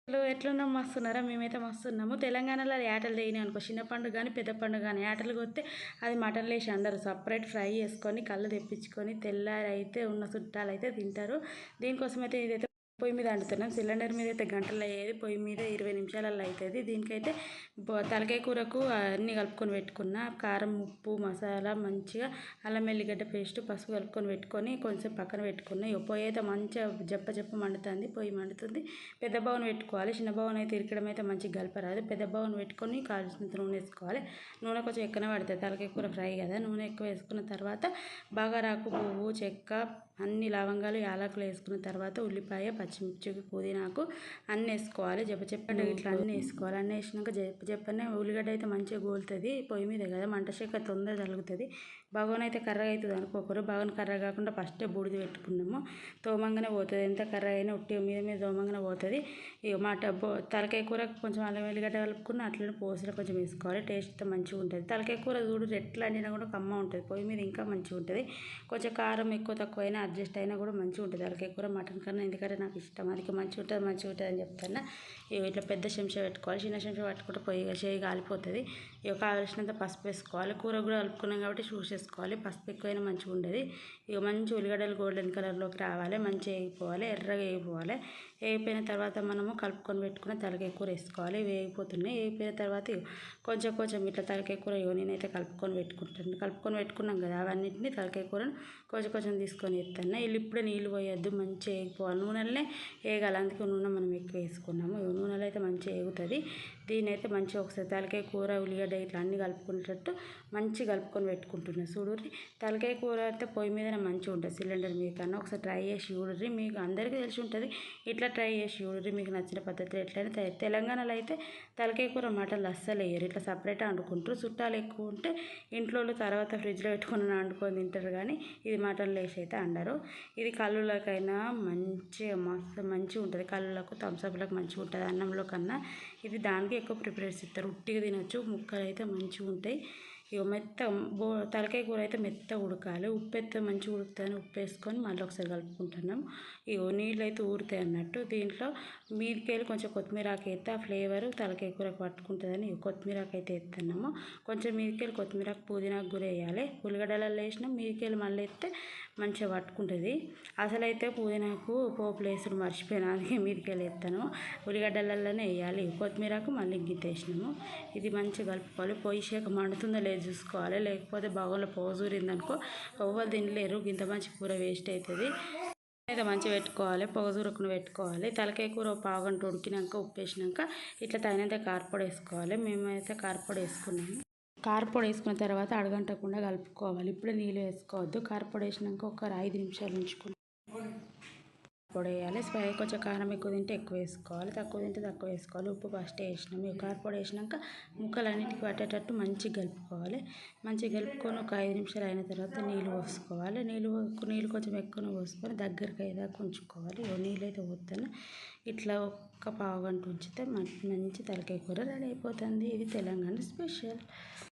ఎట్లున్నాం మస్తున్నారా? మేమైతే మస్తున్నాము. తెలంగాణలో యాటలు తేయినాయి అనుకో, చిన్న పండుగ కానీ పెద్ద పండుగ కానీ యాటలు కొస్తే అది మటన్లో వేసి అండరు. సపరేట్ ఫ్రై చేసుకొని కళ్ళు తెప్పించుకొని తెల్లారి అయితే ఉన్న చుట్టాలు అయితే తింటారు. దీనికోసం అయితే ఇదైతే పొయ్యి మీద వండుతున్నాం. సిలిండర్ మీద అయితే గంటలు అయ్యేది, పొయ్యి మీద 20 నిమిషాలలో అవుతుంది. దీనికైతే తలకాయ కూరకు అన్నీ కలుపుకొని పెట్టుకున్న కారం, ఉప్పు, మసాలా, మంచిగా అల్లం ఎల్లిగడ్డ పేస్ట్, పసుపు కలుపుకొని పెట్టుకొని కొంచెం పక్కన పెట్టుకున్న. పొయ్యి అయితే మంచిగా జప్ప మండుతుంది. పొయ్యి మండుతుంది. పెద్ద బౌన్ పెట్టుకోవాలి. చిన్న బౌన్ అయితే ఇరకడం అయితే మంచిగా కలపరాదు. పెద్ద బౌన్ పెట్టుకొని కాల్చినంత నూనె వేసుకోవాలి. నూనె కొంచెం ఎక్కువనే పడుతుంది, తలకాయ కూర ఫ్రై కదా. నూనె ఎక్కువ వేసుకున్న తర్వాత బగారాకు, పువ్వు, చెక్క, అన్ని లవంగాలు, యాలకులు వేసుకున్న తర్వాత ఉల్లిపాయ, పచ్చిమిర్చి, పుదీనాకు అన్నీ వేసుకోవాలి. చెప్పండి ఇట్లా అన్నీ వేసుకోవాలి. అన్నీ వేసినాక చెప్పనే ఉల్లిగడ్డ అయితే మంచిగా గోలుతుంది. పొయ్యి మీద కదా, మంట చెక్క తొందరగా తగులుతుంది. బగోన్ అయితే కర్రగా అవుతుంది అనుకోకరు. బగోన్ కర్ర కాకుండా ఫస్టే బూడిద పెట్టుకున్నాము. తోమంగానే పోతుంది. ఎంత కర్ర అయినా ఉట్టి మీద తోమంగానే పోతుంది. ఇక తలకాయ కూర కొంచెం అల్లం వెల్లిగడ్డ కలుపుకున్న అట్లనే పోసులో కొంచెం వేసుకోవాలి. టేస్ట్ మంచిగా ఉంటుంది. తలకాయ కూర చూడు ఎట్లా వండినా కూడా కమ్మ ఉంటుంది. పొయ్యి మీద ఇంకా మంచిగా ఉంటుంది. కొంచెం కారం ఎక్కువ తక్కువ అయినా అడ్జస్ట్ అయినా కూడా మంచిగా ఉంటుంది తలకాయ కూర మటన్ కన్నా. ఎందుకంటే నాకు ఇష్టం, అది మంచిగా ఉంటుంది అని చెప్తాను. ఇట్లా పెద్ద చెంచా పెట్టుకోవాలి. చిన్న చెంచా పట్టుకుంటే చేయి కాలిపోతుంది. ఇక కావాల్సినంత పసుపు వేసుకోవాలి. కూర కూడా కలుపుకున్నాం కాబట్టి చూసేసుకోవాలి. పసుపు ఎక్కువైనా మంచిగా ఉండదు. ఇక మంచి ఉల్లిగడ్డలు గోల్డెన్ కలర్లోకి రావాలి. మంచిగా వేగిపోవాలి, ఎర్రగా వేగిపోవాలి. వేగిపోయిన తర్వాత మనము కలుపుకొని పెట్టుకున్న తలకాయ కూర వేసుకోవాలి. వేగిపోతున్నాయి. వేగిపోయిన తర్వాత కొంచెం ఇట్లా తలకాయ కూర నేనైతే కలుపుకొని పెట్టుకున్నాం కదా, అవన్నింటినీ తలకాయ కూరను కొంచెం తీసుకొని వేస్తాను. ఇప్పుడే నీళ్ళు పోయొద్దు, మంచిగా వేగిపోవాలి. నూనెలనే వేగాలి. అందుకే నూనె మనం ఎక్కువ వేసుకున్నాము. నూనెలో అయితే మంచిగా వేగుతుంది. దీని అయితే మంచిగా ఒకసారి తలకాయ కూర, ఉల్లిగడ్డ ఇట్లా అన్నీ కలుపుకునేటట్టు మంచిగా కలుపుకొని పెట్టుకుంటున్నాను. చూడుర్రి, తలకాయ కూర అయితే పొయ్యి మీదనే మంచిగా ఉంటుంది సిలిండర్ మీద కన్నా. ఒకసారి ట్రై చేసి చూడుర్రి. మీకు అందరికీ తెలిసి ఉంటుంది. ఇట్లా ట్రై చేసి చూడుర్రి. మీకు నచ్చిన పద్ధతిలో ఎట్లయినా తెలంగాణలో అయితే తలకాయ కూర మటన్లు అస్సలు వేయరు. ఇట్లా సపరేట్గా వండుకుంటారు. చుట్టాలు ఎక్కువ ఉంటే ఇంట్లో తర్వాత ఫ్రిడ్జ్లో పెట్టుకుని వండుకొని తింటారు. కానీ ఇది మటన్లో వేసి అయితే వండరు. ఇది కళ్ళులకైనా మంచిగా మంచిగా ఉంటుంది. కళ్ళులకు, థమ్స్అప్లకు మంచిగా ఉంటుంది. అన్నంలో కన్నా ఇది దానికి ఎక్కువ ప్రిఫరెన్స్ ఇస్తారు. ఉట్టిగా తినొచ్చు. ముక్కలు అయితే మంచిగా ఉంటాయి. ఇక తలకాయ కూర అయితే మెత్తగా ఉడకాలి. ఉప్పు అయితే మంచిగా ఉడుకుతుంది. ఉప్పు వేసుకొని మళ్ళీ ఒకసారి కలుపుకుంటున్నాం. నీళ్ళు అయితే ఊరుతాయి అన్నట్టు. దీంట్లో మీదికెళ్ళి కొంచెం కొత్తిమీరాకు వేస్తే ఆ ఫ్లేవర్ తలకాయ కూరకు పట్టుకుంటుందని కొత్తిమీరాకు అయితే వేస్తున్నాము. కొంచెం మీదికెళ్ళి కొత్తిమీరాకు, పుదీనాకు కూడా వేయాలి. ఉల్లిగడ్డలలో వేసినాం, మీదికెళ్ళి మళ్ళీ వేస్తే మంచిగా పట్టుకుంటుంది. అసలైతే పుదీనాకు పోపులు వేసుడు మర్చిపోయినా, అందుకే మీదికెళ్ళి వేస్తాను. ఉల్లిగడ్డలలోనే వేయాలి. కొత్తిమీరకు మళ్ళీ గిట్ట వేసినాము. ఇది మంచిగా కలుపుకోవాలి. పొయ్యి శాఖ మండుతుందో లేదు చూసుకోవాలి. లేకపోతే బాగా పోజూరిందనుకో ఎవ్వరు తినలేరు. ఇంత మంచి కూర వేస్ట్ అవుతుంది. అయితే మంచిగా పెట్టుకోవాలి. పొగజూరకుండా పెట్టుకోవాలి. తలకాయ కూర పావుగంట ఉడికినాక ఉప్పు వేసినాక ఇట్లా తగినంత కారపొడి వేసుకోవాలి. మేమైతే కారపొడి వేసుకున్నాము. కారపొడి వేసుకున్న తర్వాత అడగంటకుండా కలుపుకోవాలి. ఇప్పుడే నీళ్ళు వేసుకోవద్దు. కారపొడి వేసినాక ఒక 5 నిమిషాలు ఉంచుకుని పొడి వేయాలి. కొంచెం కారం ఎక్కువ తింటే ఎక్కువ వేసుకోవాలి, తక్కువ తింటే తక్కువ వేసుకోవాలి. ఉప్పు ఫస్ట్ వేసినాము. కారపొడి వేసినాక ముక్కలన్నిటికీ పట్టేటట్టు మంచిగా కలుపుకోవాలి. మంచిగా కలుపుకొని ఒక 5 నిమిషాలు అయిన తర్వాత నీళ్ళు పోసుకోవాలి. నీళ్ళు కొంచెం ఎక్కువ పోసుకొని దగ్గరికి అయ్యేదాకా ఉంచుకోవాలి. నీళ్ళు అయితే పోతాను. ఇట్లా ఒక్క పావుగంట ఉంచితే మంచి తలకాయ కూర రెడీ అయిపోతుంది. ఇది తెలంగాణ స్పెషల్.